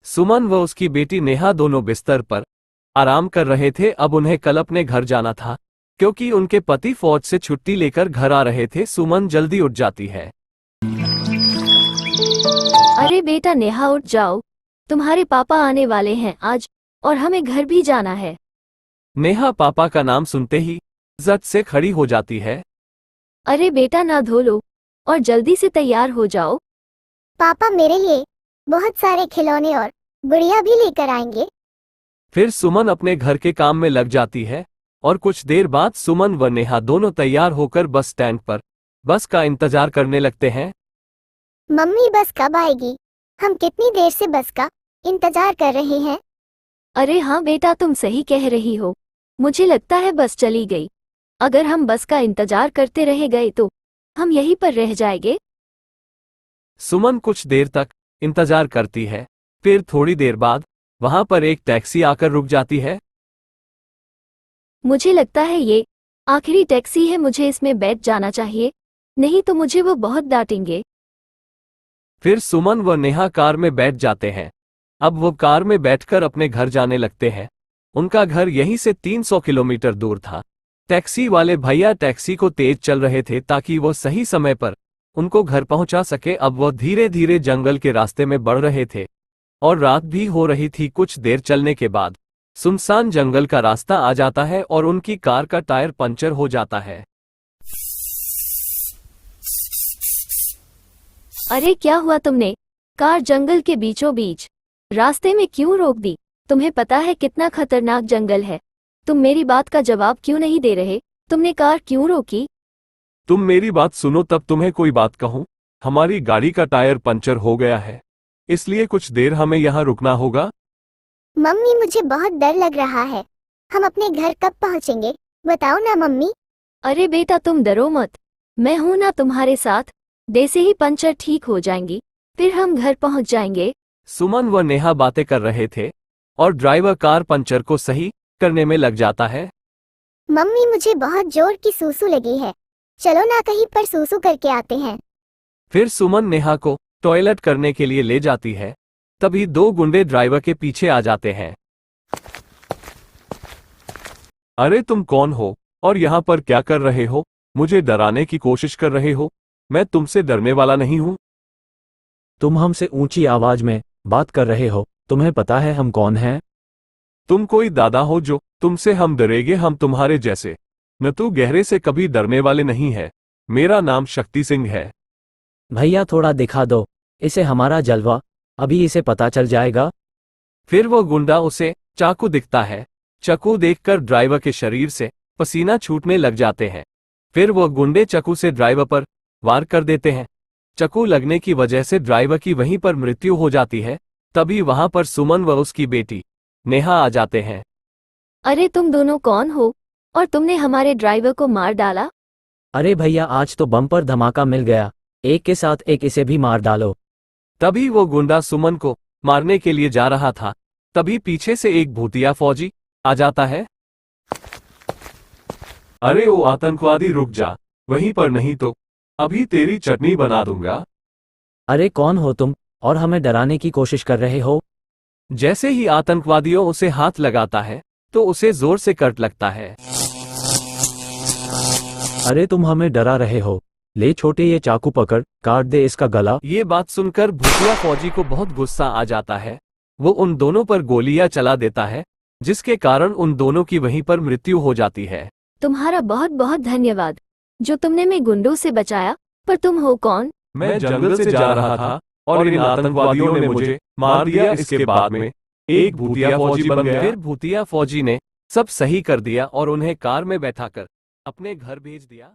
सुमन व उसकी बेटी नेहा दोनों बिस्तर पर आराम कर रहे थे। अब उन्हें कल अपने घर जाना था, क्योंकि उनके पति फौज से छुट्टी लेकर घर आ रहे थे। सुमन जल्दी उठ जाती है। अरे बेटा नेहा उठ जाओ, तुम्हारे पापा आने वाले हैं आज और हमें घर भी जाना है। नेहा पापा का नाम सुनते ही झट से खड़ी हो जाती है। अरे बेटा ना धो लो और जल्दी से तैयार हो जाओ। पापा मेरे लिए बहुत सारे खिलौने और गुड़िया भी लेकर आएंगे। फिर सुमन अपने घर के काम में लग जाती है और कुछ देर बाद सुमन व नेहा दोनों तैयार होकर बस स्टैंड पर बस का इंतजार करने लगते हैं। मम्मी बस कब आएगी? हम कितनी देर से बस का इंतजार कर रहे हैं। अरे हाँ बेटा तुम सही कह रही हो, मुझे लगता है बस चली गई। अगर हम बस का इंतजार करते रह गए तो हम यहीं पर रह जाएंगे। सुमन कुछ देर तक इंतजार करती है। फिर थोड़ी देर बाद वहां पर एक टैक्सी आकर रुक जाती है। मुझे लगता है ये आखिरी टैक्सी है, मुझे इसमें बैठ जाना चाहिए, नहीं तो मुझे वो बहुत डांटेंगे। फिर सुमन व नेहा कार में बैठ जाते हैं। अब वो कार में बैठकर अपने घर जाने लगते हैं। उनका घर यहीं से 300 किलोमीटर दूर था। टैक्सी वाले भैया टैक्सी को तेज चल रहे थे ताकि वो सही समय पर उनको घर पहुंचा सके। अब वो धीरे धीरे जंगल के रास्ते में बढ़ रहे थे और रात भी हो रही थी। कुछ देर चलने के बाद सुनसान जंगल का रास्ता आ जाता है और उनकी कार का टायर पंचर हो जाता है। अरे क्या हुआ, तुमने कार जंगल के बीचों बीच रास्ते में क्यों रोक दी? तुम्हें पता है कितना खतरनाक जंगल है। तुम मेरी बात का जवाब क्यों नहीं दे रहे? तुमने कार क्यों रोकी? तुम मेरी बात सुनो तब तुम्हें कोई बात कहूं। हमारी गाड़ी का टायर पंचर हो गया है, इसलिए कुछ देर हमें यहाँ रुकना होगा। मम्मी मुझे बहुत डर लग रहा है। हम अपने घर कब पहुंचेंगे? बताओ ना मम्मी। अरे बेटा तुम डरो मत, मैं हूं ना तुम्हारे साथ। जैसे ही पंचर ठीक हो जाएंगी फिर हम घर पहुंच जाएंगे। सुमन व नेहा बातें कर रहे थे और ड्राइवर कार पंचर को सही करने में लग जाता है। मम्मी मुझे बहुत जोर की सूसू लगी है, चलो ना कहीं पर सूसू करके आते हैं। फिर सुमन नेहा को टॉयलेट करने के लिए ले जाती है। तभी दो गुंडे ड्राइवर के पीछे आ जाते हैं। अरे तुम कौन हो और यहाँ पर क्या कर रहे हो? मुझे डराने की कोशिश कर रहे हो? मैं तुमसे डरने वाला नहीं हूँ। तुम हमसे ऊंची आवाज में बात कर रहे हो, तुम्हें पता है हम कौन हैं? तुम कोई दादा हो जो तुमसे हम डरेंगे? हम तुम्हारे जैसे न तो गहरे से कभी डरने वाले नहीं है। मेरा नाम शक्ति सिंह है। भैया थोड़ा दिखा दो इसे हमारा जलवा, अभी इसे पता चल जाएगा। फिर वो गुंडा उसे चाकू दिखता है। चाकू देखकर ड्राइवर के शरीर से पसीना छूटने लग जाते हैं। फिर वो गुंडे चाकू से ड्राइवर पर वार कर देते हैं। चाकू लगने की वजह से ड्राइवर की वहीं पर मृत्यु हो जाती है। तभी वहां पर सुमन व उसकी बेटी नेहा आ जाते हैं। अरे तुम दोनों कौन हो और तुमने हमारे ड्राइवर को मार डाला? अरे भैया आज तो बम्पर धमाका मिल गया, एक के साथ एक इसे भी मार डालो। तभी वो गुंडा सुमन को मारने के लिए जा रहा था। तभी पीछे से एक भूतिया फौजी आ जाता है। अरे ओ आतंकवादी रुक जा, वहीं पर नहीं तो अभी तेरी चटनी बना दूंगा। अरे कौन हो तुम और हमें डराने की कोशिश कर रहे हो? जैसे ही आतंकवादियों उसे हाथ लगाता है तो उसे जोर से कट लगता है। अरे तुम हमें डरा रहे हो, ले छोटे ये चाकू पकड़, काट दे इसका गला। ये बात सुनकर भूतिया फौजी को बहुत गुस्सा आ जाता है। वो उन दोनों पर गोलियां चला देता है, जिसके कारण उन दोनों की वहीं पर मृत्यु हो जाती है। तुम्हारा बहुत बहुत धन्यवाद जो तुमने मैं गुंडों से बचाया। पर तुम हो कौन? मैं जंगल से जा रहा था और इन आतंकवादियों ने मुझे मार दिया। इसके बाद में एक भूतिया फौजी बन गया। फिर भूतिया फौजी ने सब सही कर दिया और उन्हें कार में बैठाकर अपने घर भेज दिया।